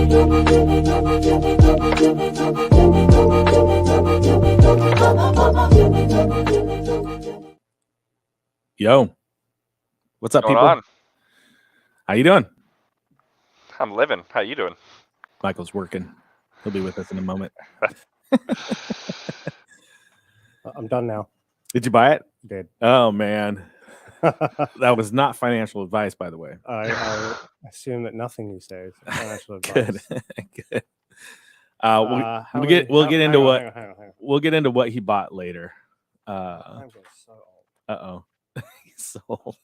Yo, what's up, Going people? on? How you doing? I'm living. How you doing? Michael's working. He'll be with us in a moment. I'm done now. Did you buy it? Did. Oh man, that was not financial advice, by the way. I assume that nothing you say is financial advice. Good, good. We'll get into what we'll get into what he bought later. I'm getting so old. He's so old.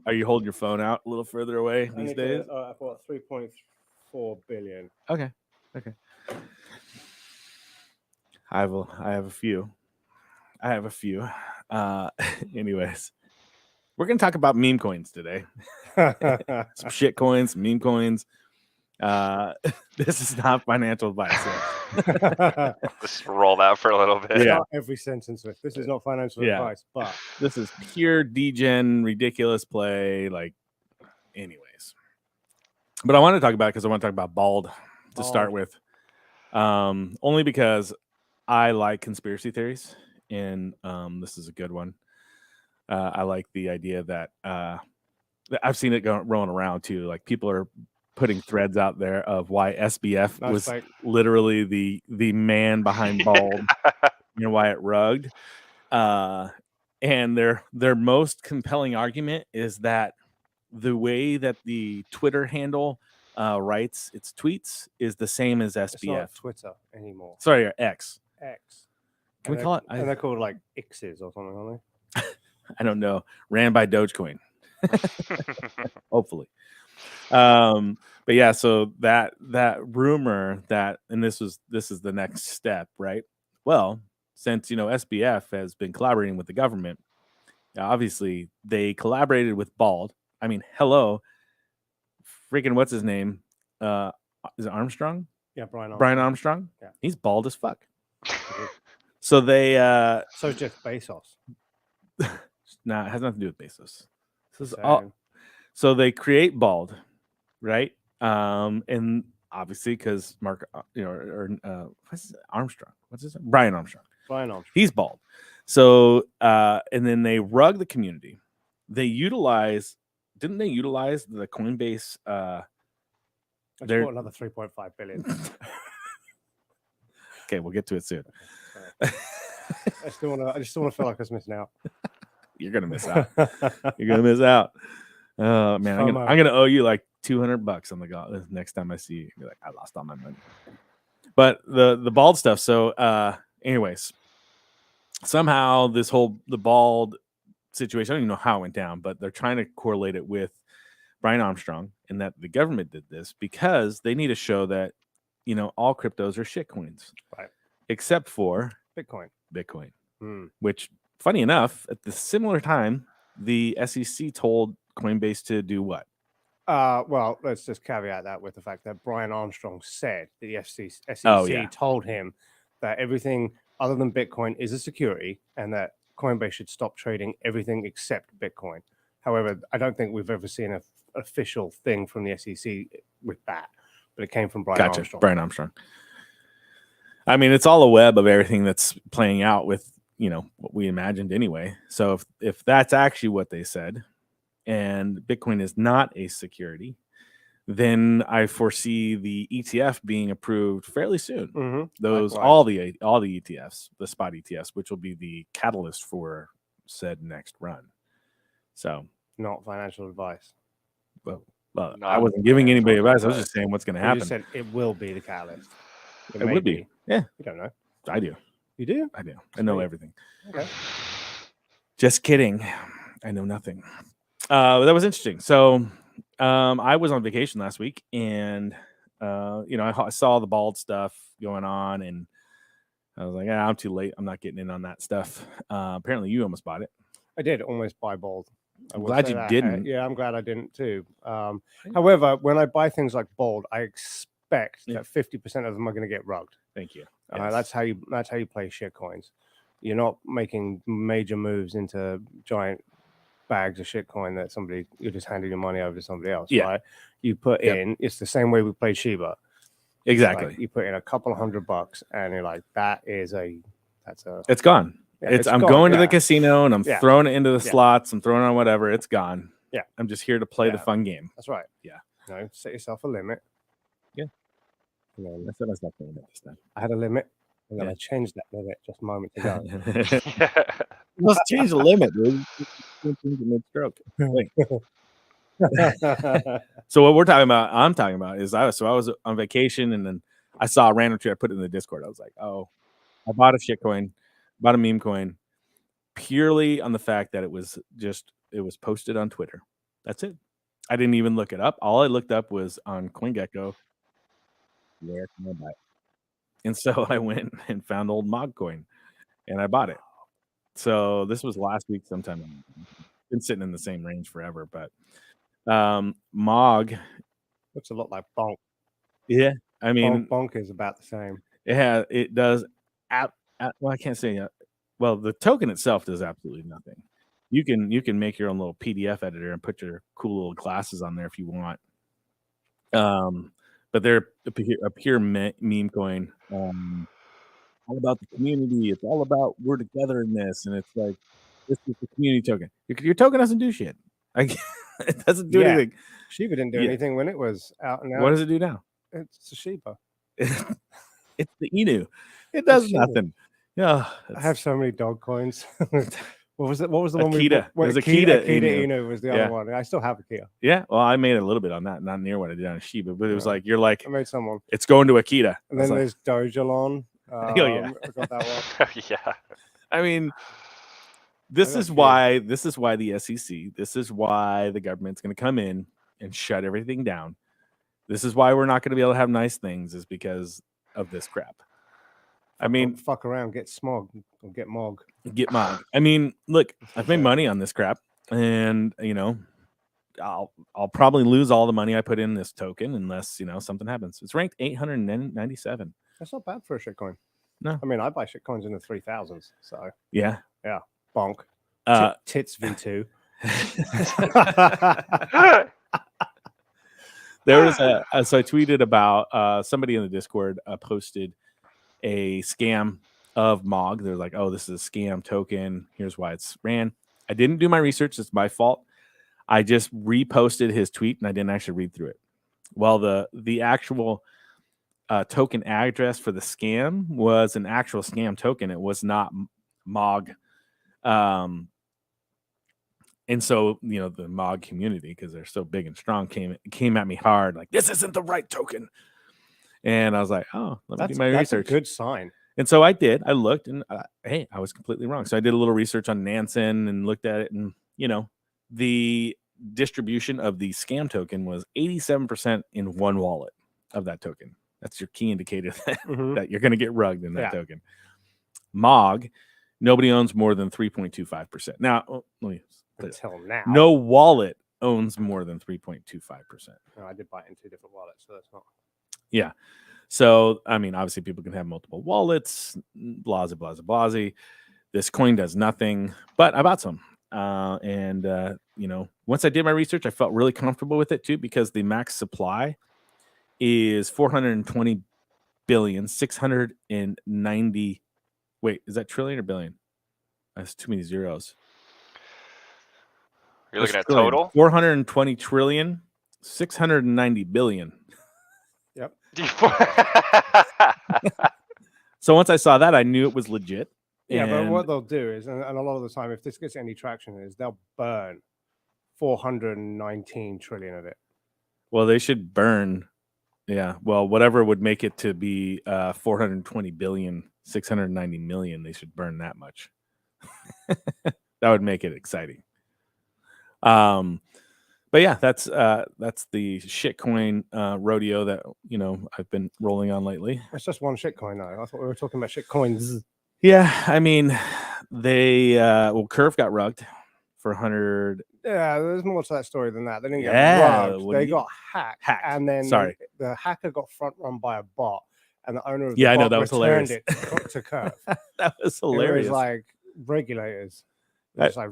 Are you holding your phone out a little further away these days? I bought 3.4 billion. Okay. I have a few. Anyways, we're gonna talk about meme coins today. Some shit coins, meme coins. This is not financial advice. Just roll that for a little bit. Yeah. Not every sentence with this is not financial advice, but This is pure degen, ridiculous play. Anyways. But I want to talk about it because I want to talk about Bald to start with. Only because I like conspiracy theories, and this is a good one. I like the idea that I've seen it rolling around too. Like people are putting threads out there of why SBF was literally the man behind Bald, Wyatt Rugged. And their most compelling argument is that the way that the Twitter handle writes its tweets is the same as SBF. It's not Twitter anymore. Sorry, X. Can And we call it? And they're called like X's or something, aren't they? I don't know. Ran by Dogecoin. Hopefully. But yeah, so that rumor that, and this is the next step, right? Well, since SBF has been collaborating with the government, obviously they collaborated with Bald. I mean, hello, freaking what's his name? Is it Armstrong? Yeah, Brian Armstrong. Yeah, he's bald as fuck. So they so Jeff Bezos. Nah, it has nothing to do with Bezos. So they create Bald, right? And obviously because Mark, what's Armstrong? What's his name? Brian Armstrong. He's bald. So and then they rug the community. Didn't they utilize the Coinbase? They're another 3.5 billion. Okay, we'll get to it soon. I just don't want to feel like I was missing out. You're gonna miss out. Oh man, I'm gonna owe you like $200 on the next time I see you. You're like, I lost all my money. But the Bald stuff. So anyways, somehow the Bald situation, I don't even know how it went down, but they're trying to correlate it with Brian Armstrong and that the government did this because they need to show that all cryptos are shit coins, right? Except for Bitcoin. Which, funny enough, at the similar time, the SEC told Coinbase to do what? Well, let's just caveat that with the fact that Brian Armstrong said that the SEC told him that everything other than Bitcoin is a security and that Coinbase should stop trading everything except Bitcoin. However, I don't think we've ever seen an official thing from the SEC with that, but it came from Brian Armstrong. Brian Armstrong. I mean, it's all a web of everything that's playing out with, what we imagined anyway. So if that's actually what they said, and Bitcoin is not a security, then I foresee the ETF being approved fairly soon. Mm-hmm. All the ETFs, the spot ETFs, which will be the catalyst for said next run. So, not financial advice. Well, I wasn't giving anybody advice. I was just saying what's going to happen. You said it will be the catalyst. It would be. Yeah, you don't know. I do. You do? I do. I know everything. Okay. Just kidding. I know nothing. That was interesting. So I was on vacation last week, and I saw the Bald stuff going on, and I was like, I'm too late. I'm not getting in on that stuff. Apparently, you almost bought it. I did almost buy Bald. I'm glad you didn't. Yeah, I'm glad I didn't too. However, when I buy things like Bald, I expect that 50% of them are going to get rugged. Thank you. Yes. That's how you play shit coins. You're not making major moves into giant bags of shitcoin that you're just handing your money over to somebody else, Yeah. right? You put in, it's the same way we played Shiba. Exactly. Like you put in a couple of $100 and you're like, it's gone. Yeah, I'm going to the casino and I'm Yeah. throwing it into the slots. I'm throwing on whatever. It's gone. Yeah. I'm just here to play the fun game. That's right. Yeah. Set yourself a limit. Yeah. And then I set myself a limit this time. I had a limit, and then Yeah. I changed that limit just a moment ago. Let's change the limit, dude. Mid-stroke. So what I'm talking about is I was on vacation and then I saw a random tweet. I put it in the Discord. I was like, oh, I bought a shitcoin, bought a meme coin, purely on the fact that it was posted on Twitter. That's it. I didn't even look it up. All I looked up was on CoinGecko. Where can I buy it? And so I went and found old Mog coin, and I bought it. So this was last week sometime. Been sitting in the same range forever, but Mog looks a lot like Bonk. Yeah, I mean, Bonk is about the same. It does. Well, I can't say. Well, the token itself does absolutely nothing. You can make your own little PDF editor and put your cool little classes on there if you want. But they're a pure meme coin. All about the community. It's all about we're together in this, and it's like this is the community token. Your token doesn't do shit. It doesn't do anything. Shiba didn't do anything when it was out and out. What does it do now? It's a Shiba. It's the Inu. It does nothing. Yeah, I have so many dog coins. What was it? What was the one? Akita. It was Akita Inu was the other one. I still have Akita. Yeah, well, I made a little bit on that, not near what I did on Shiba, but it was like I made someone. It's going to Akita. And then there's Dojalon. Oh yeah, I got that one. Yeah. I mean, this is why the SEC, this is why the government's going to come in and shut everything down. This is why we're not going to be able to have nice things, is because of this crap. I mean, fuck around, get smog, or get mog. Get mog. I mean, look, I've made money on this crap, and I'll probably lose all the money I put in this token unless something happens. It's ranked 897. That's not bad for a shitcoin. No, I mean I buy shitcoins in the 3000s. So yeah, bonk. Tits V2. There was so I tweeted about somebody in the Discord posted a scam of Mog. They're like, oh, this is a scam token. Here's why it's ran. I didn't do my research. It's my fault. I just reposted his tweet and I didn't actually read through it. Well, the actual token address for the scam was an actual scam token. It was not Mog. And so, the Mog community, because they're so big and strong, came at me hard, like, this isn't the right token. And I was like, oh, let me do my research. That's a good sign. And so I did. I looked, and hey, I was completely wrong. So I did a little research on Nansen and looked at it, and the distribution of the scam token was 87% in one wallet of that token. That's your key indicator that you're going to get rugged in that token. Mog, nobody owns more than 3.25%. Now, until now, no wallet owns more than 3.25%. No, I did buy it in 2 different wallets, so that's not. Yeah. So, I mean, obviously people can have multiple wallets, blase. This coin does nothing, but I bought some. And once I did my research, I felt really comfortable with it too, because the max supply is 420 billion, 690. Wait, is that trillion or billion? That's too many zeros. You're looking at total? 420 trillion, 690 billion. Yep. So once I saw that, I knew it was legit. Yeah, but what they'll do is, and a lot of the time, if this gets any traction, is they'll burn 419 trillion of it. Well, they should burn. Yeah. Well, whatever would make it to be 420 billion, 690 million, they should burn that much. That would make it exciting. But yeah, that's the shitcoin rodeo that I've been rolling on lately. It's just one shitcoin though. I thought we were talking about shitcoins. Yeah, I mean, they Curve got rugged for 100. Yeah, there's more to that story than that. They didn't get rugged. They got hacked, and then the hacker got front run by a bot, and the owner of the bot I know, that was hilarious. It to Curve. That was hilarious. It was like regulators. It's like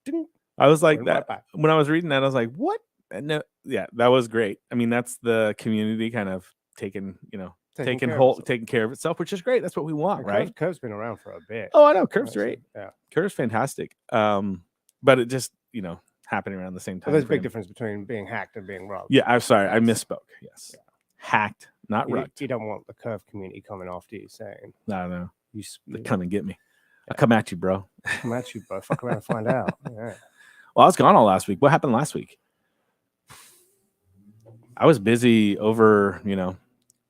ding, I was like Bring it right that back. when I was reading that. I was like, what? And no, yeah, that was great. I mean, that's the community kind of taking care of itself, which is great. That's what we want, And right? Curve's been around for a bit. Oh, I know. Curve's great. Yeah. Curve's fantastic. But it just, happening around the same But time. there's a big difference between being hacked and being rugged. Yeah, I'm sorry. I Yes. misspoke. Yes. Yeah. Hacked, not rugged. You don't want the Curve community coming after you saying, I don't know. you Come and get me. I'll come at you, bro. come at you, bro. Fuck around and find out. Yeah. Well, I was gone all last week. What happened last week? I was busy over, I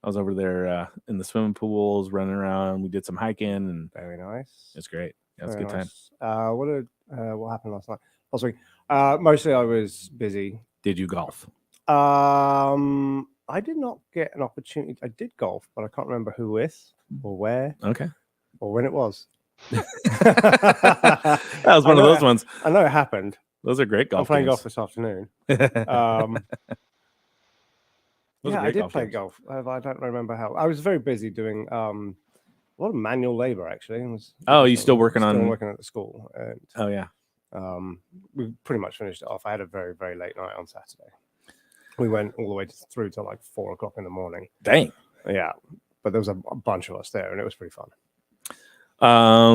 was over there in the swimming pools, running around. We did some hiking, and Very nice. it's great. Yeah, it was a Very good time. nice. What happened last night? Last week. Mostly I was busy. Did you golf? I did not get an opportunity. I did golf, but I can't remember who with or where Okay. or when it was. That was one of those ones. I know it happened. Those are great golf. I'm playing games. golf this afternoon. Those are Yeah, I great did golf play games. golf. I don't remember how. I was very busy doing a lot of manual labor actually. You still working on? working at the school, and Oh yeah. we pretty much finished it off. I had a very, very late night on Saturday. We went all the way through to like 4 o'clock in the morning. Dang. Yeah, but there was a bunch of us there, and it was pretty fun.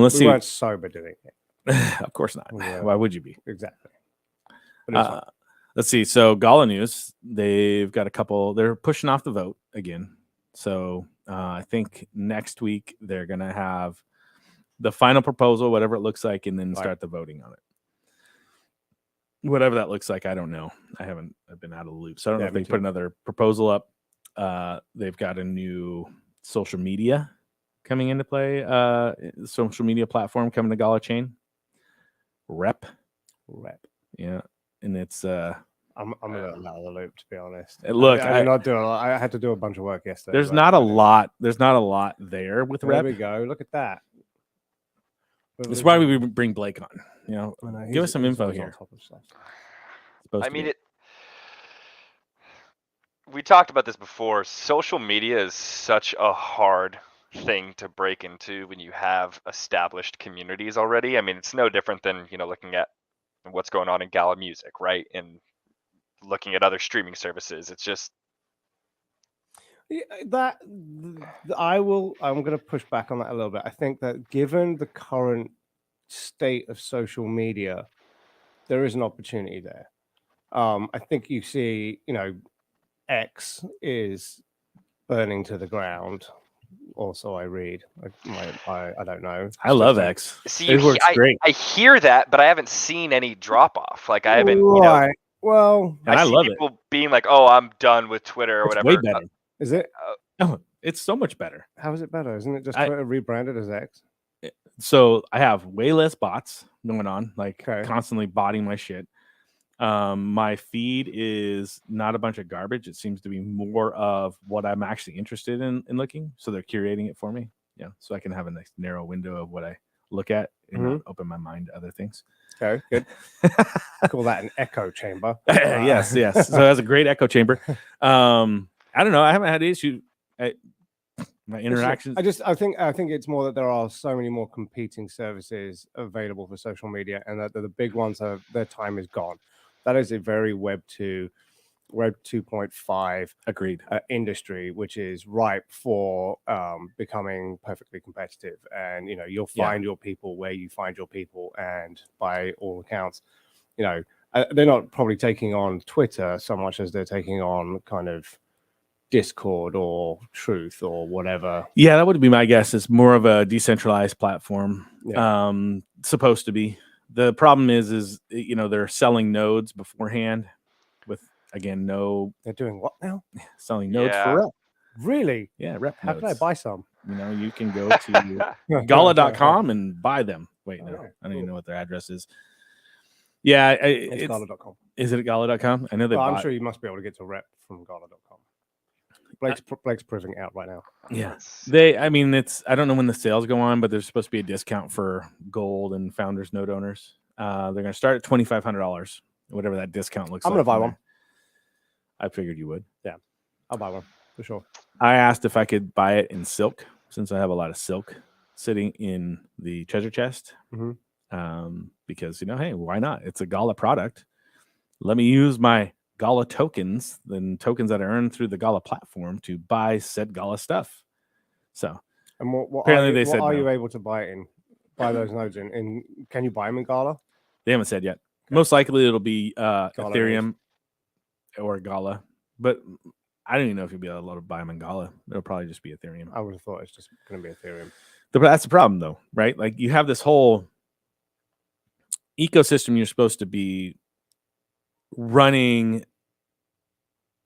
Let's We see. weren't sober doing it. Of course not. Yeah. Why would you be? Exactly. But it was fun. Let's see. So Gala News, they've got a couple. They're pushing off the vote again. So I think next week they're gonna have the final proposal, whatever it looks like, and then start the voting on it. Whatever that looks like, I don't know. I've been out of the loop, so I don't know if they put another proposal up. They've got a new social media coming into play. Social media platform coming to Gala Chain. Rep. Yeah. And it's I'm a little out of the loop, to be honest. Look, I did not do a lot. I had to do a bunch of work yesterday. There's not a lot. There's not a lot there with There Rep. we go. Look at that. That's why we bring Blake on. Give us some info always on here. top of stuff. I mean, we talked about this before. Social media is such a hard thing to break into when you have established communities already. I mean, it's no different than, looking at what's going on in Gala Music, right? And looking at other streaming services. It's just I'm going to push back on that a little bit. I think that given the current state of social media, there is an opportunity there. I think you see, X is burning to the ground. Also, I read. I don't know. I love X. See, It works great. I hear that, but I haven't seen any drop off. Like I haven't, Right. Well, And I see love it. people being like, "Oh, I'm done with Twitter or It's whatever." way better. is it? Oh, it's so much better. How is it better? Isn't it just I- Twitter rebranded as X? So I have way less bots going on, like Okay. constantly botting my shit. My feed is not a bunch of garbage. It seems to be more of what I'm actually interested in looking. So they're curating it for me. Yeah. So I can have a nice narrow window of what I look at and not open my mind to other things. Okay, good. Call that an echo chamber. yes. So it has a great echo chamber. I don't know. I haven't had issue. My interactions. I think it's more that there are so many more competing services available for social media, and that the big ones their time is gone. That is a very Web 2.5 Agreed. industry, which is ripe for becoming perfectly competitive. And you'll find your people where you find your people, and by all accounts, they're not probably taking on Twitter so much as they're taking on kind of Discord or Truth or whatever. Yeah, that would be my guess. It's more of a decentralized platform. Yeah. Supposed to be. The problem is they're selling nodes beforehand with, again, They're doing what now? selling nodes Yeah. for Rep. Really? Yeah, Rep How nodes. can I buy some? You can go to gala.com and buy them. Wait, no, Alright, I don't even cool. know what their address is. Yeah, It's gala.com. Is it at gala.com? I know they I'm bought. sure you must be able to get to Rep from gala.com. Blake's proving it out right now. Yeah. I don't know when the sales go on, but there's supposed to be a discount for gold and founders node owners. They're going to start at $2,500, whatever that discount looks like. I'm going to buy from one. there. I figured you would. I'll buy one for sure. I asked if I could buy it in silk, since I have a lot of silk sitting in the treasure chest. Mhm. because hey, why not? It's a Gala product. Let me use my Gala tokens, then tokens that are earned through the Gala platform to buy said Gala stuff. So, and what apparently they what said are no. you able to buy those nodes in? Can you buy them in Gala? They haven't said yet. Okay. Most likely it'll be Gala Ethereum or Gala, but I don't even know if you'll be able to buy them in Gala. It'll probably just be Ethereum. I would have thought it's just going to be Ethereum. That's the problem, though, right? Like you have this whole ecosystem you're supposed to be running,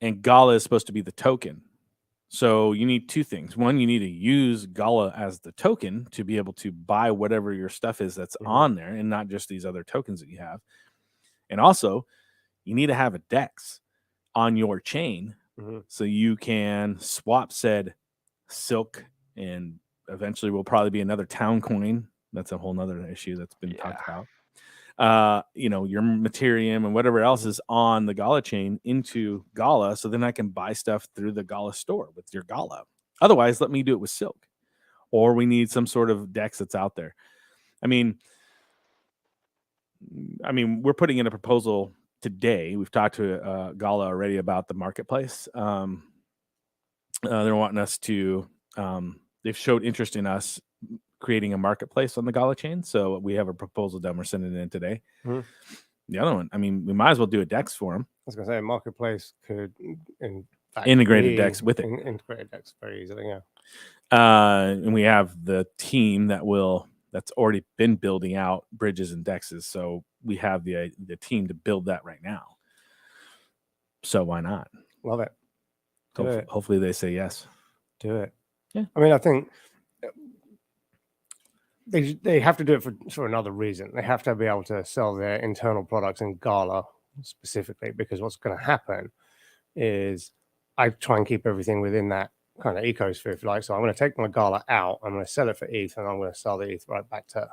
and Gala is supposed to be the token. So you need two things. One, you need to use Gala as the token to be able to buy whatever your stuff is that's on there, and not just these other tokens that you have. And also, you need to have a DEX on your chain so you can swap said Silk, and eventually will probably be another town coin. That's a whole nother issue that's been talked about. Your Materium and whatever else is on the Gala chain into Gala, so then I can buy stuff through the Gala store with your Gala. Otherwise, let me do it with Silk, or we need some sort of DEX that's out there. I mean, we're putting in a proposal today. We've talked to Gala already about the marketplace. They're wanting us to. They've showed interest in us creating a marketplace on the Gala chain. So we have a proposal done. We're sending it in today. The other one, we might as well do a DEX for them. I was going to say, a marketplace could in fact integrated DEX with it. Integrated DEX very easily, yeah. And we have the team that's already been building out bridges and DEXs. So we have the team to build that right now. So why not? Love it. Hopefully they say yes. Do it. Yeah. I think they have to do it for another reason. They have to be able to sell their internal products in Gala specifically, because what's going to happen is I try and keep everything within that kind of ecosphere, if you like. So I'm going to take my Gala out, I'm going to sell it for ETH, and I'm going to sell the ETH right back to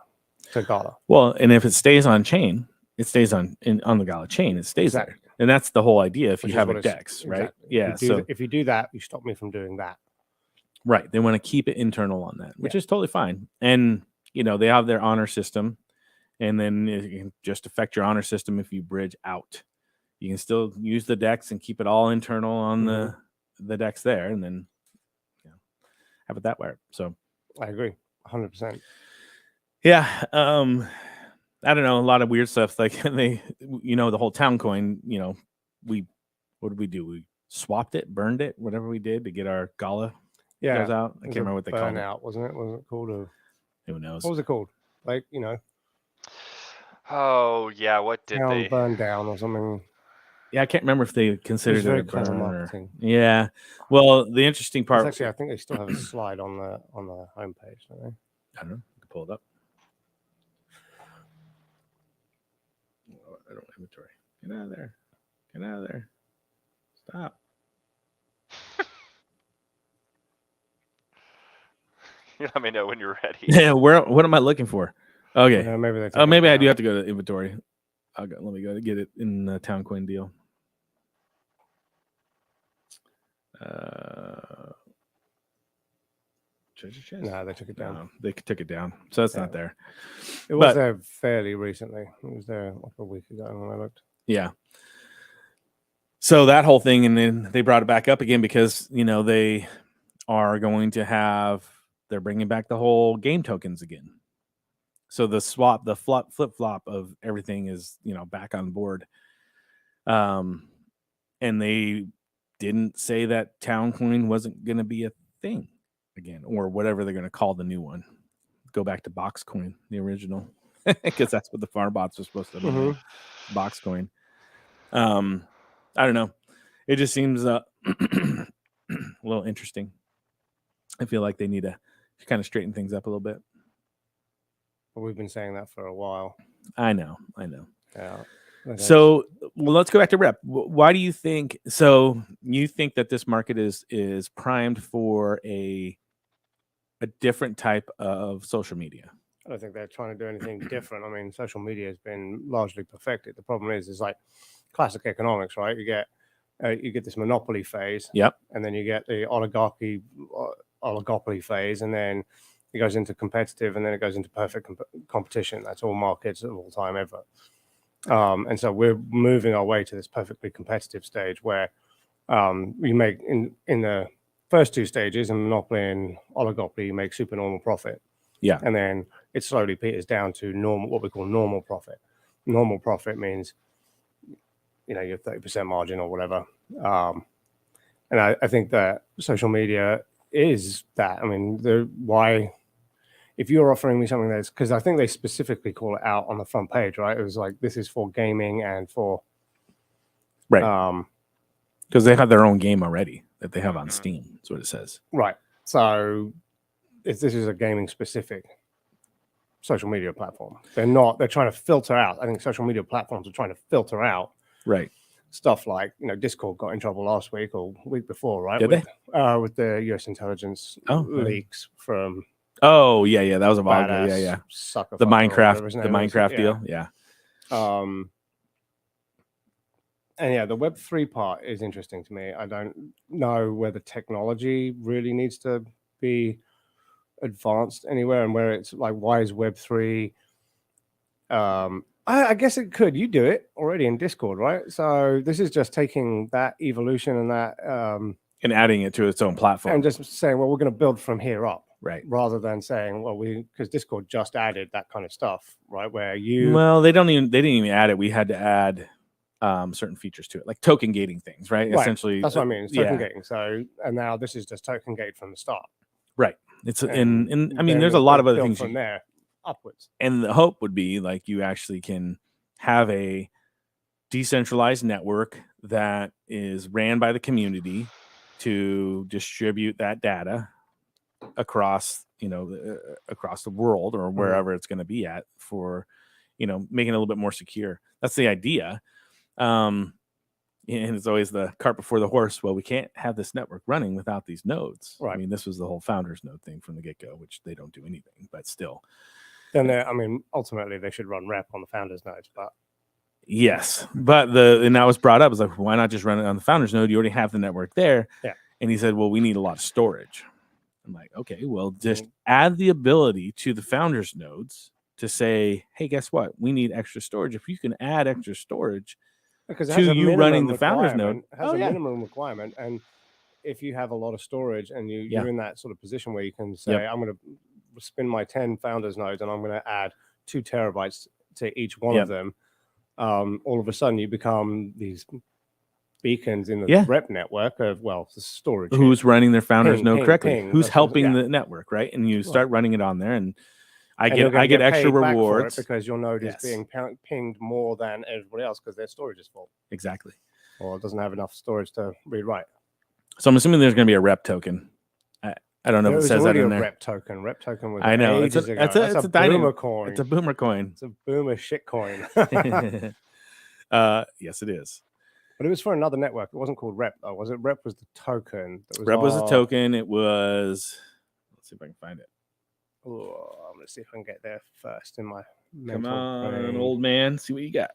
Gala. Well, and if it stays on chain, it stays on the Gala chain. It stays there, and that's the whole idea. If you have a DEX, right? Exactly. Yeah. If you do that, you stop me from doing that. Right. They want to keep it internal on that, which is totally fine. And they have their honor system, and then it can just affect your honor system if you bridge out. You can still use the DEX and keep it all internal on the DEX there, and then have it that way. So I agree 100%. Yeah. I don't know, a lot of weird stuff. Like the whole town coin, what did we do? We swapped it, burned it, whatever we did to get our Gala goes out. I can't remember what they called it. Burnout, wasn't it? Wasn't it called? Who knows? What was it called? Like, Oh yeah, what did they burn down or something? Yeah, I can't remember if they considered it a clever burn marketing. Yeah. Well, the interesting part. Actually, I think they still have a slide on the homepage, don't they? I don't know. You can pull it up. I don't have inventory. Get out of there. Get out of there. Stop. You let me know when you're ready. Yeah, what am I looking for? Okay. Maybe I do have to go to inventory. Let me go to get it in the town coin deal. Treasure chest? No, they took it down. No, they took it down. So it's not there. It was there fairly recently. It was there like a week ago when I looked. Yeah. So that whole thing, and then they brought it back up again because, they are going to they're bringing back the whole game tokens again. So the flip-flop of everything is, back on board. And they didn't say that town coin wasn't going to be a thing again, or whatever they're going to call the new one. Go back to Box Coin, the original, because that's what the farm bots are supposed to be. Box Coin. I don't know. It just seems a little interesting. I feel like they need to kind of straighten things up a little bit. But we've been saying that for a while. I know. Yeah. So let's go back to Rep. Why do you think? So you think that this market is primed for a different type of social media? I don't think they're trying to do anything different. Social media has been largely perfected. The problem is like classic economics, right? You get this monopoly phase. Yep. And then you get the oligopoly phase, and then it goes into competitive, and then it goes into perfect competition. That's all markets of all time ever. And so we're moving our way to this perfectly competitive stage where we make in the first two stages in monopoly and oligopoly, you make super normal profit. Yeah. And then it slowly peters down to normal, what we call normal profit. Normal profit means, your 30% margin or whatever. And I think that social media is that. I mean, why, if you're offering me something that's, because I think they specifically call it out on the front page, right? It was like, this is for gaming and for. Right. Because they have their own game already that they have on Steam. That's what it says. Right. So if this is a gaming specific social media platform, they're trying to filter out. I think social media platforms are trying to filter out stuff like, Discord got in trouble last week or week before, right? With the US intelligence leaks from. Oh yeah, that was a while ago. Yeah. Sucker the Minecraft deal. Yeah. And yeah, the Web3 part is interesting to me. I don't know where the technology really needs to be advanced anywhere, and where it's like, why is Web3? I guess it could. You do it already in Discord, right? So this is just taking that evolution and that and adding it to its own platform, and just saying, well, we're going to build from here up, right? Rather than saying, well, because Discord just added that kind of stuff, right? Where they didn't even add it. We had to add certain features to it, like token gating things, right? Essentially, that's what I mean. It's token gating. So, and now this is just token gate from the start, right? It's and I mean, there's a lot of other things from there upwards. And the hope would be like you actually can have a decentralized network that is ran by the community to distribute that data across, across the world or wherever it's going to be at for, making it a little bit more secure. That's the idea. And it's always the cart before the horse. Well, we can't have this network running without these nodes. Right. I mean, this was the whole founders node thing from the get-go, which they don't do anything, but still. Then, ultimately they should run rep on the founders nodes, but. Yes, but and that was brought up. It's like, why not just run it on the founders node? You already have the network there. Yeah. And he said, well, we need a lot of storage. I'm like, okay, well, just add the ability to the founders nodes to say, hey, guess what? We need extra storage. If you can add extra storage because to you running the founders node, it has a minimum requirement. And if you have a lot of storage and you're in that sort of position where you can say, I'm going to spin my 10 founders nodes and I'm going to add 2 terabytes to each one of them. All of a sudden you become these beacons in the rep network of, the storage. Who's running their founders node correctly? Who's helping the network, right? And you start running it on there, and I get extra rewards because your node is being pinged more than everybody else because their storage is full. Exactly. Or it doesn't have enough storage to read write. So I'm assuming there's going to be a rep token. I don't know if it says that in there. Rep token. Rep token was. I know. It's a boomer coin. It's a boomer coin. It's a boomer shit coin. Yes, it is. But it was for another network. It wasn't called Rep, though, was it? Rep was the token. Rep was the token. It was. Let's see if I can find it. Oh, I'm gonna see if I can get there first in my. Come on, old man. See what you got.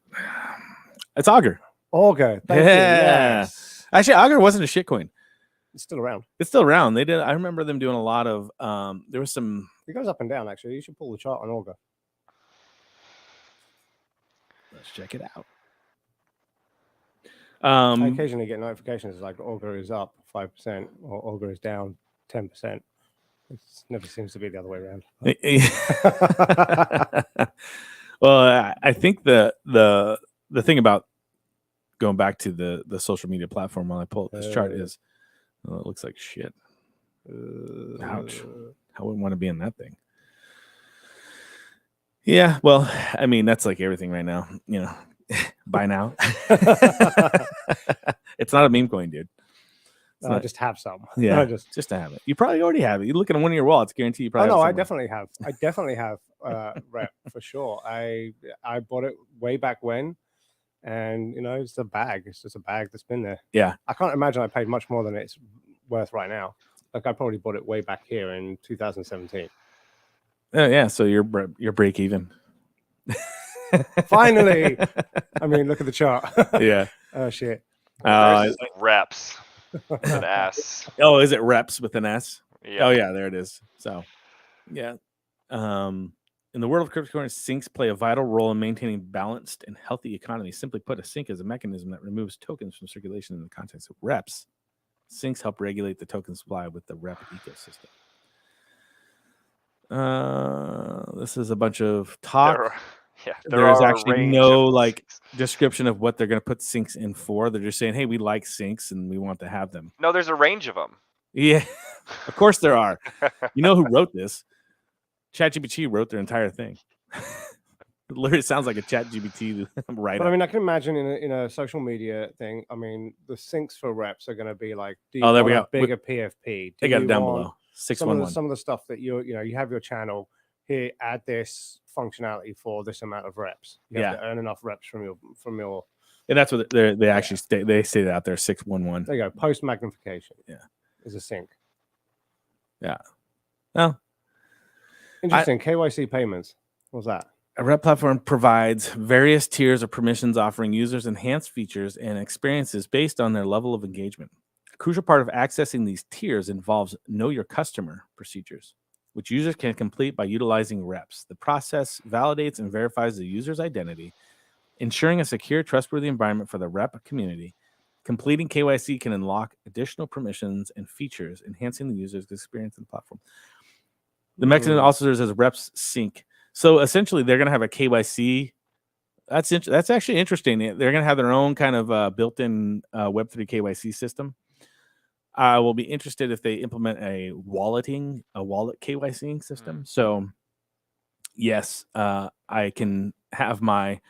It's Augur. Augur. Thank you. Yes. Actually, Augur wasn't a shitcoin. It's still around. It's still around. They did. I remember them doing a lot of. There was some. It goes up and down. Actually, you should pull the chart on Augur. Let's check it out. I occasionally get notifications like Augur is up 5% or Augur is down 10%. It never seems to be the other way around. Well, I think the thing about going back to the social media platform while I pull up this chart is, well, it looks like shit. Ouch! I wouldn't want to be in that thing. Yeah, well, I mean that's like everything right now. Buy now. It's not a meme coin, dude. Just have some. Yeah, just to have it. You probably already have it. You look at one of your wallets, guarantee you probably. Oh no, have I definitely have. I definitely have Rep for sure. I bought it way back when, and it's a bag. It's just a bag that's been there. Yeah, I can't imagine I paid much more than it's worth right now. Like I probably bought it way back here in 2017. Oh yeah, so you're break even. Finally. I mean, look at the chart. Yeah. Oh shit. Reps with an S. Oh, is it reps with an S? Yeah. Oh yeah, there it is. So Yeah. In the world of cryptocurrency, sinks play a vital role in maintaining balanced and healthy economy. Simply put, a sink is a mechanism that removes tokens from circulation in the context of reps. Sinks help regulate the token supply with the rep ecosystem. This is a bunch of talk. There's actually no like description of what they're going to put sinks in for. They're just saying, hey, we like sinks and we want to have them. No, there's a range of them. Yeah, of course there are. You know who wrote this? ChatGPT wrote their entire thing. It literally sounds like a ChatGPT write-up. But I mean, I can imagine in a social media thing. I mean, the sinks for reps are going to be like, do you there we want go. a bigger PFP? They got it down below. 611. Some of the stuff that you have your channel here. Add this functionality for this amount of reps. You have to earn enough reps from your. And that's what they actually state. They say that out there. 611. There you go. Post magnification. Yeah, is a sink. Yeah. Well, interesting. KYC payments. What's that? A rep platform provides various tiers of permissions, offering users enhanced features and experiences based on their level of engagement. A crucial part of accessing these tiers involves know your customer procedures, which users can complete by utilizing reps. The process validates and verifies the user's identity, ensuring a secure, trustworthy environment for the rep community. Completing KYC can unlock additional permissions and features, enhancing the user's experience in the platform. The mechanism also serves as reps sync. So essentially, they're going to have a KYC. That's actually interesting. They're going to have their own kind of built-in Web3 KYC system. I will be interested if they implement a wallet KYC system. So, yes, I can have my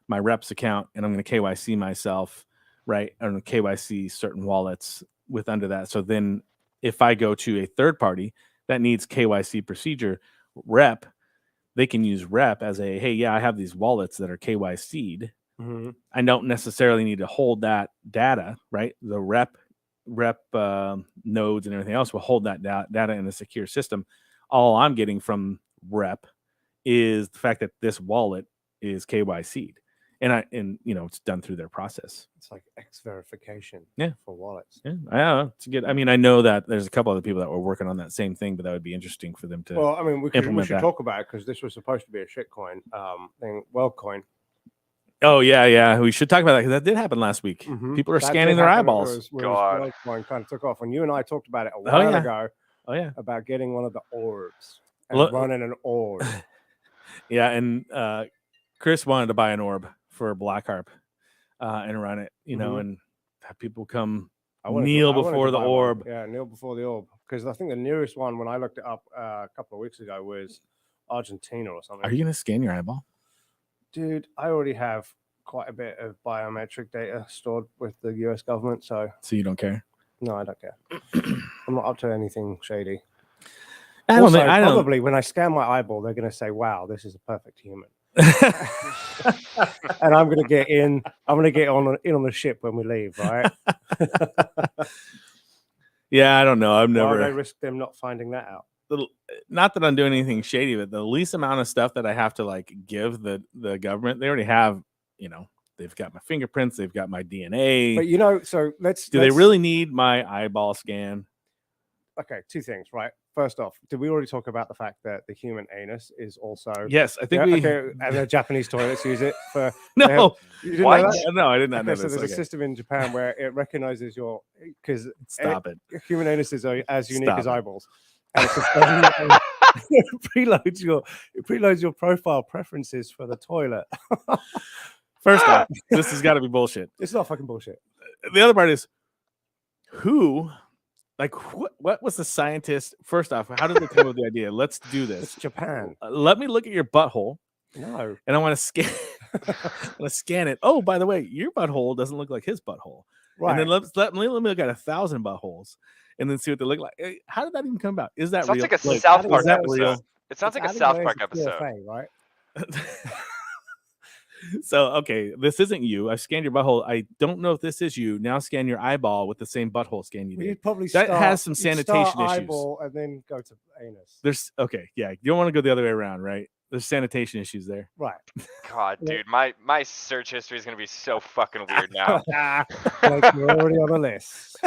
reps account, and I'm going to KYC myself, right? I'm going to KYC certain wallets with under that. So then, if I go to a third party that needs KYC procedure, rep. They can use rep as a, hey, yeah, I have these wallets that are KYC'd. Mm-hmm. I don't necessarily need to hold that data, right? The rep nodes and everything else will hold that data in a secure system. All I'm getting from rep is the fact that this wallet is KYC'd. And it's done through their process. It's like X verification for wallets. Yeah, I know. It's good. I mean, I know that there's a couple other people that were working on that same thing, but that would be interesting for them to. Well, I mean, we should talk about it because this was supposed to be a shitcoin thing, WorldCoin. Oh yeah. We should talk about that because that did happen last week. Mm-hmm. People are scanning their eyeballs. God, WorldCoin kind of took off, and you and I talked about it a while ago. Oh yeah, about getting one of the orbs and running an orb. Yeah, and Chris wanted to buy an orb for Black Harp and run it, and have people come kneel before the orb. Yeah, kneel before the orb. Because I think the nearest one, when I looked it up a couple of weeks ago, was Argentina or something. Are you going to scan your eyeball? Dude, I already have quite a bit of biometric data stored with the US government. So you don't care? No, I don't care. I'm not up to anything shady. Probably when I scan my eyeball, they're going to say, wow, this is a perfect human. And I'm gonna get in. I'm gonna get in on the ship when we leave, right? Yeah, I don't know. I've never. Why would I risk them not finding that out? Not that I'm doing anything shady, but the least amount of stuff that I have to like give the government, they already have. They've got my fingerprints. They've got my DNA. But so let's. Do they really need my eyeball scan? Okay, two things, right? First off, did we already talk about the fact that the human anus is also? Yes, I think we. Okay, and the Japanese toilets use it for. No, what? No, I did not know so this. there's a system in Japan where it recognizes because stop it. Human anuses are as unique as eyeballs, and it preloads your profile preferences for the toilet. First off, this has got to be bullshit. It's not fucking bullshit. The other part is who. Like, what was the scientist? First off, how did they come up with the idea? Let's do this. It's Japan. Let me look at your butthole. No. And I want to scan. Let's scan it. Oh, by the way, your butthole doesn't look like his butthole. Right. And then let me look at 1,000 buttholes, and then see what they look like. How did that even come about? Is that real? Sounds like a South Park episode. Real? It sounds like a South Park episode, PFA, right? So, okay, this isn't you. I scanned your butthole. I don't know if this is you. Now scan your eyeball with the same butthole scan you did. You'd probably has some sanitation issues. Eyeball and then go to anus. You don't want to go the other way around, right? There's sanitation issues there. Right. God, dude, my search history is gonna be so fucking weird now. Like you're already on a list.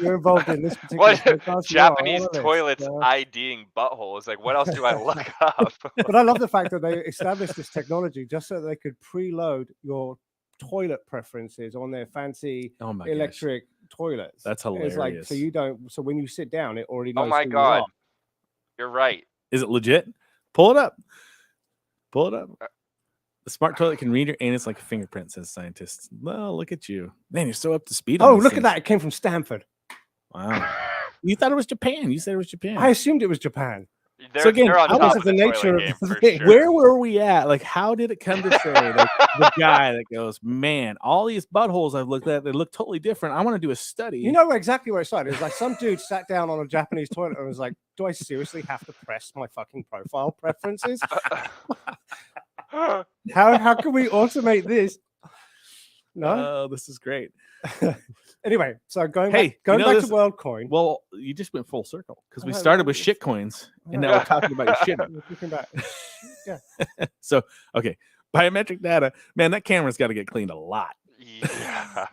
You're involved in this particular What podcast. You are on Japanese a list, toilets IDing buttholes? Like, what else do I look up? But I love the fact that they established this technology just so they could preload your toilet preferences on their fancy Oh my electric toilets. That's It's like hilarious. so you don't. So when you sit down, it already knows. Oh my who you god, are. you're right. Is it legit? Pull it up. Pull it up. The smart toilet can read your anus like a fingerprint, says scientists. Well, look at you. Man, you're so up to speed. on Oh, these look at things. that! It came from Stanford. Wow. You thought it was Japan. You said it was Japan. I assumed it was Japan. They're, again, they're on how top is of the the nature toilet of game the for thing? sure. Where were we at? Like, how did it come to say like, the guy that goes, man, all these buttholes I've looked at, they look totally different. I want to do a study. You know exactly where it started. It was like some dude sat down on a Japanese toilet and was like, "Do I seriously have to press my fucking profile preferences? How can we automate this?" No. Oh, this is great. Anyway, so going Hey, back, going you know back this- to WorldCoin. Well, you just went full circle because we I know, started with it's- shit coins and now know. we're talking about your shit. We're talking about- yeah. So, okay, biometric data, man, that camera's got to get cleaned a lot. Yeah.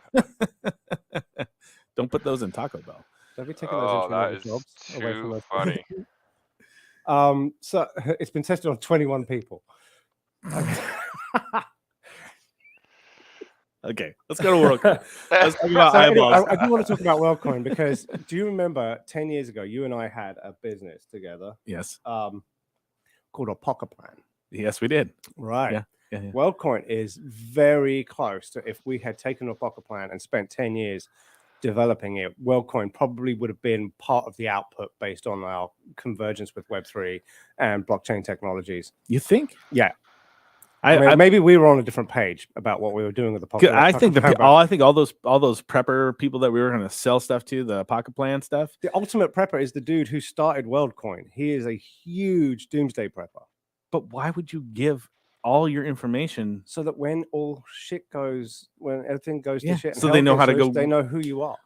Don't put those in Taco Bell. Don't be taking those Oh, entry that level is jobs away from too us. funny. So it's been tested on 21 people. Okay, let's go to WorldCoin. Let's talk about So anyway, eyeballs. I do want to talk about WorldCoin because do you remember 10 years ago, you and I had a business together Yes, called a Pocket Plan. yes, we did. Right. Yeah. WorldCoin is very close to if we had taken a Pocket Plan and spent 10 years developing it, WorldCoin probably would have been part of the output based on our convergence with Web3 and blockchain technologies. You think? Yeah. I I mean, maybe we were on a different page about what we were doing with the Pocket Plan. I think but all those prepper people that we were going to sell stuff to, the Pocket Plan stuff. the ultimate prepper is the dude who started WorldCoin. He is a huge doomsday prepper. But why would you give all your information? So that when all shit goes, when everything goes Yeah, to shit, and so hell they know goes how to loose, go- They know who you are.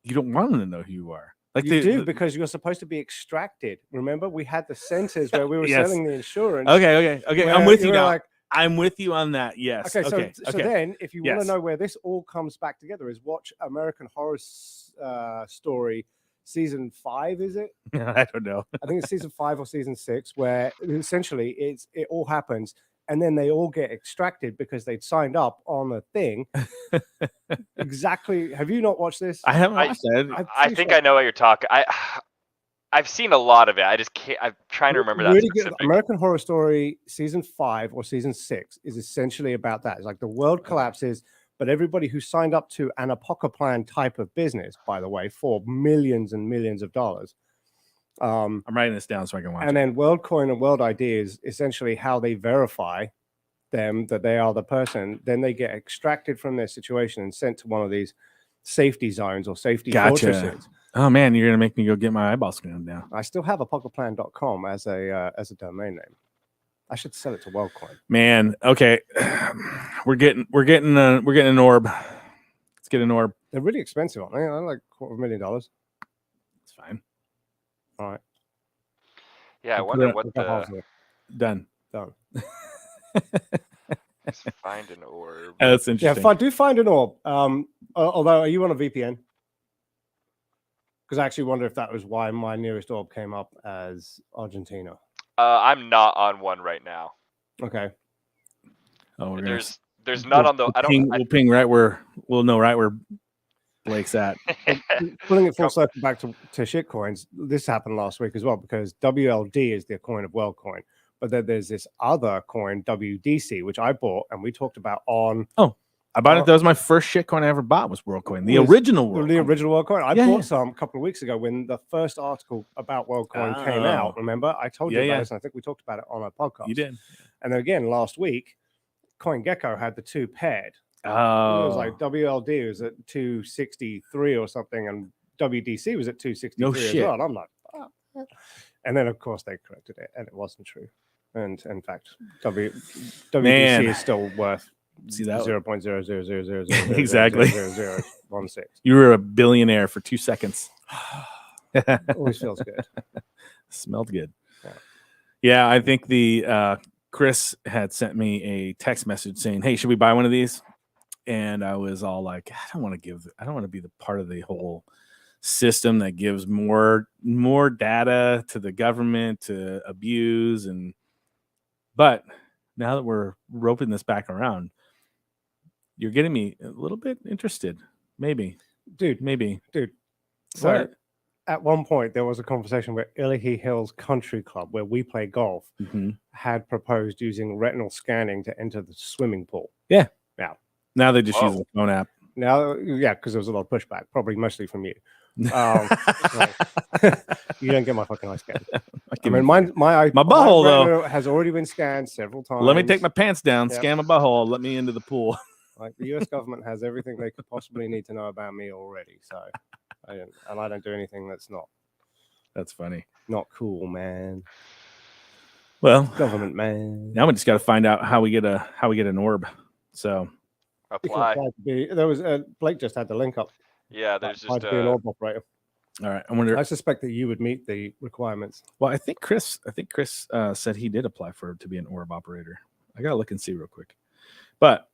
You don't want them to know who you are. Like You do because you're supposed to be extracted. Remember, we had the centers where we were Yes. selling the insurance. Okay. where I'm with you were now. Like, I'm with you on that. Yes. okay, Okay. so then if you want Yes. to know where this all comes back together, is watch American Horror Story season 5. Is it? I don't know. I think it's season 5 or season 6, where essentially it all happens. And then they all get extracted because they'd signed up on a thing. Exactly. Have you not watched this? I haven't I- watched that. I'm I pretty think sure- I know what you're talking. I've seen a lot of it. I just can't. I'm trying to remember that Really good. specific. American Horror Story season 5 or season 6 is essentially about that. It's like the world collapses, but everybody who signed up to an Apoca Plan type of business, by the way, for millions and millions of dollars. I'm writing this down so I can watch And it. then WorldCoin and World ID is essentially how they verify them that they are the person. Then they get extracted from their situation and sent to one of these safety zones or safety Gotcha. fortresses. Oh man, you're gonna make me go get my eyeballs scanned now. I still have apocketplan.com as a domain name. I should sell it to WorldCoin. Man, okay, we're getting an orb. Let's get an orb. They're really expensive, aren't they? They're like $250,000. It's fine. All right. Yeah, I We'll wonder put what We've got half the of it Done. done. let's find an orb. That's Yeah, interesting. do find an orb. Although, are you on a VPN? Because I actually wonder if that was why my nearest orb came up as Argentina. I'm not on one right now. Okay. Oh, we're gonna There's none on the. I don't. We'll ping right where we'll know right where Blake's at. Putting it full Come- circle back to shitcoins, this happened last week as well because WLD is the coin of WorldCoin. But then there's this other coin, WDC, which I bought and we talked about on I bought it. That was my first shit coin I ever bought was WorldCoin, the Was original the WorldCoin. original WorldCoin. I Yeah, bought yeah. some a couple of weeks ago when the first article about WorldCoin came out. Oh. Remember? I told you Yeah, about yeah. this and I think we talked about it on our podcast. You did. And then again, last week, CoinGecko had the two paired. Oh, It was like WLD was at 263 or something, and WDC was at 263 No as shit. well. And I'm like, "Ah." And then of course they corrected it, and it wasn't true. And in fact, WDC Man. is still worth See that? 0.00000000000016. Exactly. You were a billionaire for 2 seconds. Always feels good. Smelled good. Yeah. Yeah, I think the Chris had sent me a text message saying, "Hey, should we buy one of these?" And I was all like, I don't want to be the part of the whole system that gives more data to the government to abuse. But now that we're roping this back around, you're getting me a little bit interested. Maybe. So What? at one point there was a conversation where Illahee Hills Country Club, where we play golf, had proposed using retinal scanning to enter the swimming pool. Now they just use the phone app. Now, yeah, because there was a lot of pushback, probably mostly from you. You don't get my fucking eye scan. I mean, my butthole though has already been scanned several times. Let me take my pants down, scan my butthole, let me into the pool. Like the U.S. government has everything they could possibly need to know about me already, so I don't do anything that's not. That's funny. Not cool, man. Well, government man. Now we just got to find out how we get an orb. So apply. There was Blake just had the link up. Yeah, there's just an orb operator. All right, I suspect that you would meet the requirements. Well, I think Chris said he did apply to be an orb operator. I gotta look and see real quick. But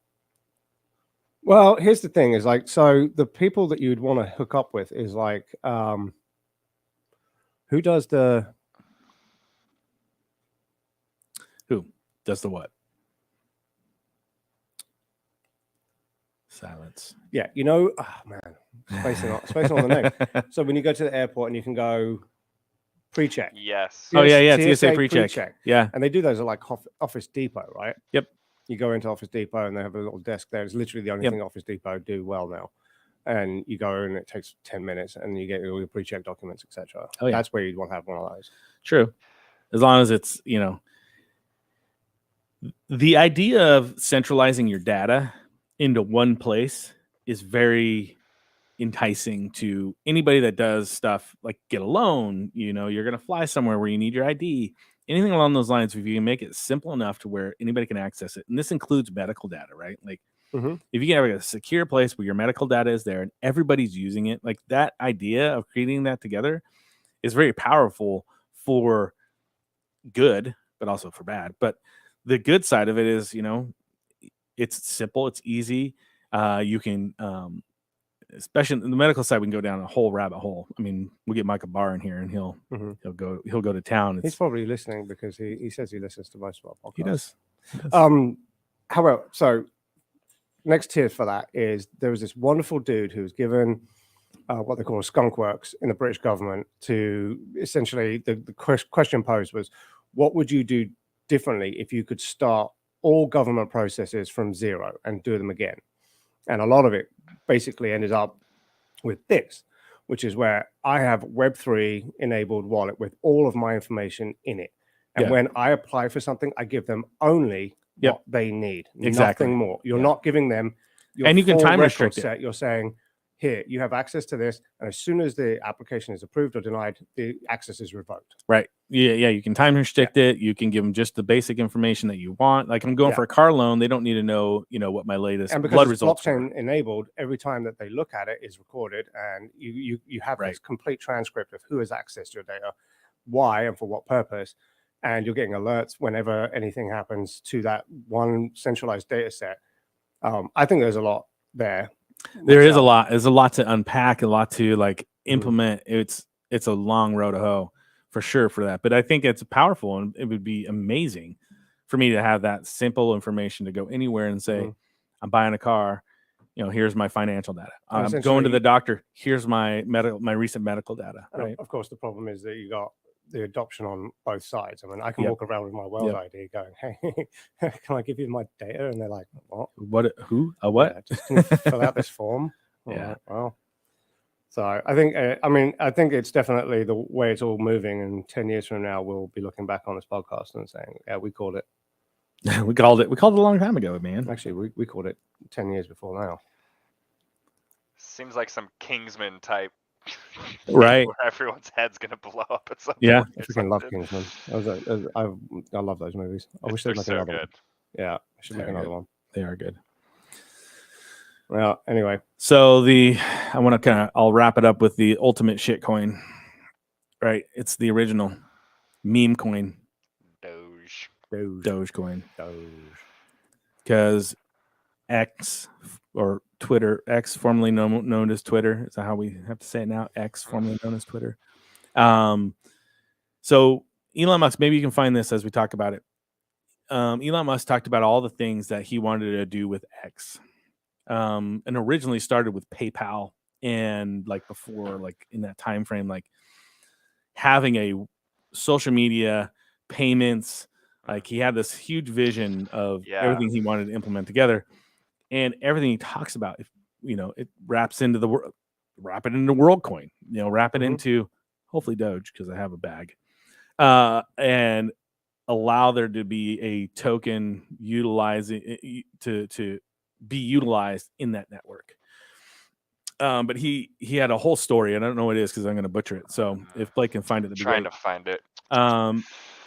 well, here's the thing: is like, so the people that you'd want to hook up with is like, who does the what? Silence. Yeah, oh man, spacing on the name. So when you go to the airport and you can go pre-check. Yes. Oh yeah, it's TSA pre-check. Yeah, and they do those at like Office Depot, right? Yep. You go into Office Depot and they have a little desk there. It's literally the only thing Office Depot do well now. And you go and it takes 10 minutes and you get all your pre-check documents, etc. Oh, yeah. That's where you'd want to have one of those. True. As long as it's, the idea of centralizing your data into one place is very enticing to anybody that does stuff like get a loan, you're going to fly somewhere where you need your ID, anything along those lines. If you can make it simple enough to where anybody can access it. And this includes medical data, right? Like if you can have a secure place where your medical data is there and everybody's using it, like that idea of creating that together is very powerful for good, but also for bad. But the good side of it is, it's simple, it's easy. You can, especially in the medical side, we can go down a whole rabbit hole. I mean, we'll get Micah Barr in here, and he'll go to town. He's probably listening because he says he listens to most of our podcasts. He does. However, so next tier for that is there was this wonderful dude who was given what they call a skunk works in the British government to essentially the question posed was, what would you do differently if you could start all government processes from zero and do them again? And a lot of it basically ended up with this, which is where I have Web3 enabled wallet with all of my information in it. And when I apply for something, I give them only what they need, nothing more. You're not giving them your and you can time restrict it. You're saying, here, you have access to this. And as soon as the application is approved or denied, the access is revoked. Right. Yeah. You can time restrict it. You can give them just the basic information that you want. Like I'm going for a car loan. They don't need to know, what my latest blood results blockchain enabled, every time that they look at it is recorded. And you have this complete transcript of who has accessed your data, why, and for what purpose. And you're getting alerts whenever anything happens to that one centralized data set. I think there's a lot there. There is a lot. There's a lot to unpack, a lot to implement. It's a long road to hoe for sure for that. But I think it's powerful, and it would be amazing for me to have that simple information to go anywhere and say, I'm buying a car. Here's my financial data. I'm going to the doctor. Here's my recent medical data. Right? Of course, the problem is that you got the adoption on both sides. I mean, I can walk around with my World ID going, hey, can I give you my data? And they're like, what? Who? A what? Yeah, just can you fill out this form. Yeah. Like, well, so I think, I think it's definitely the way it's all moving. And 10 years from now, we'll be looking back on this podcast and saying, yeah, we called it. We called it a long time ago, man. Actually, we called it 10 years before now. Seems like some Kingsman type. Right. Where everyone's head's gonna blow up at some point. I freaking love Kingsman. I love those movies. I wish they'd make another one. Yeah, I should make another one. They are good. Well, anyway. So I'll wrap it up with the ultimate shit coin. Right. It's the original meme coin. Doge. Dogecoin. Doge. Because X or Twitter, X formerly known as Twitter, is that how we have to say it now? X formerly known as Twitter. So Elon Musk, maybe you can find this as we talk about it. Elon Musk talked about all the things that he wanted to do with X, and originally started with PayPal, and like before, like in that time frame, like having a social media payments. Like he had this huge vision of everything he wanted to implement together, and everything he talks about, if you know, it wraps into the world, wrap it into WorldCoin, you know, wrap it into hopefully Doge because I have a bag, and allow there to be a token utilizing to be utilized in that network. But he had a whole story, and I don't know what it is because I'm going to butcher it. So if Blake can find it, trying to find it.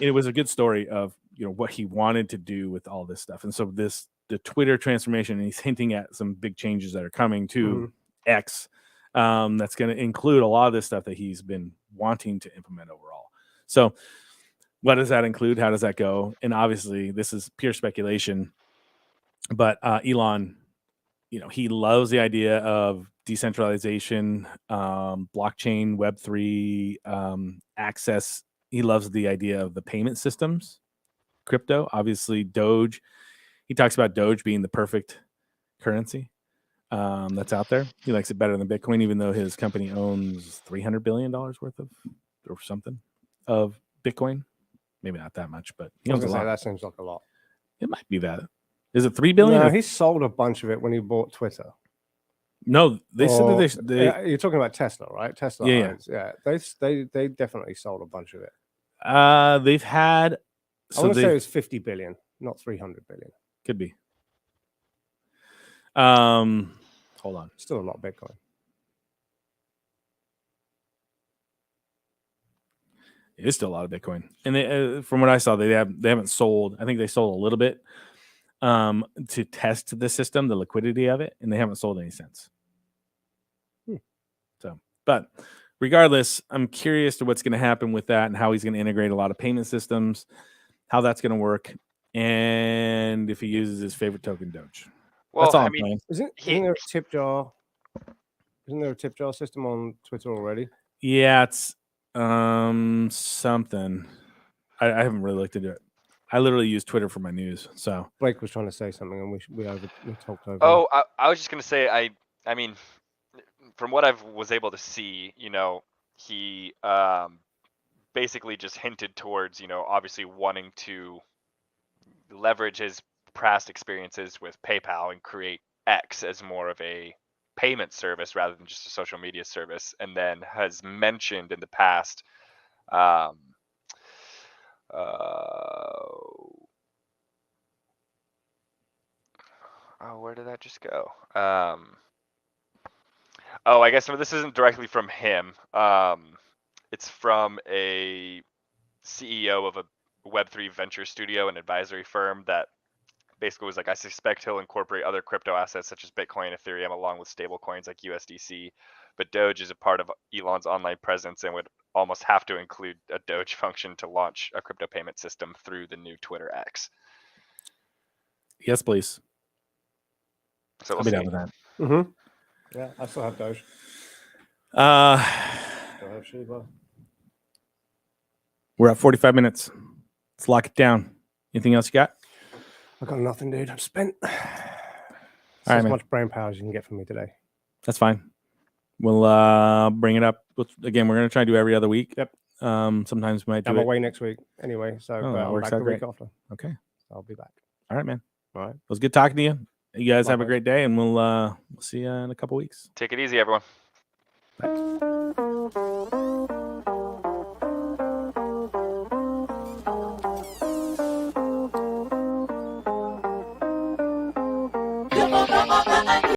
It was a good story of, you know, what he wanted to do with all this stuff. And so the Twitter transformation, and he's hinting at some big changes that are coming to X. That's going to include a lot of this stuff that he's been wanting to implement overall. So what does that include? How does that go? And obviously this is pure speculation, but Elon, you know, he loves the idea of decentralization, blockchain, Web3, access. He loves the idea of the payment systems, crypto, obviously Doge. He talks about Doge being the perfect currency that's out there. He likes it better than Bitcoin, even though his company owns $300 billion worth of or something of Bitcoin. Maybe not that much, but he owns a lot. That seems like a lot. It might be that. Is it 3 billion? No, he sold a bunch of it when he bought Twitter. No, they said that they you're talking about Tesla, right? Tesla. Yeah, yeah. They definitely sold a bunch of it. They've had. I want to say it was 50 billion, not 300 billion. Could be. Hold on. Still a lot of Bitcoin. It is still a lot of Bitcoin, and they, from what I saw, they haven't sold. I think they sold a little bit to test the system, the liquidity of it, and they haven't sold any since. So, but regardless, I'm curious to what's going to happen with that and how he's going to integrate a lot of payment systems, how that's going to work, and if he uses his favorite token, Doge. Well, that's all I mean, isn't there a tip jar? Isn't there a tip jar system on Twitter already? Yeah, it's something. I haven't really looked into it. I literally use Twitter for my news. So Blake was trying to say something, and we talked over. Oh, I was just gonna say, I mean, from what I was able to see, you know, he basically just hinted towards, you know, obviously wanting to leverage his past experiences with PayPal and create X as more of a payment service rather than just a social media service, and then has mentioned in the past where did that just go? I guess this isn't directly from him. It's from a CEO of a Web3 venture studio and advisory firm that basically was like, I suspect he'll incorporate other crypto assets such as Bitcoin, Ethereum, along with stable coins like USDC. But Doge is a part of Elon's online presence and would almost have to include a Doge function to launch a crypto payment system through the new Twitter X. Yes, please. So I'll be down with that. Mm-hmm. Yeah, I still have Doge. We're at 45 minutes. Let's lock it down. Anything else you got? I got nothing, dude. I'm spent. All right, as man. much brain power as you can get from me today. That's fine. We'll bring it up. Again, we're going to try to do every other week. Yep. Sometimes we might do I'm it. away next week anyway, so that works back out the great. week after. Okay. I'll be back. All right, man. All right. It was good talking to you. You guys have a Likewise. great day, and we'll see you in a couple weeks. Take it easy, everyone. Thanks.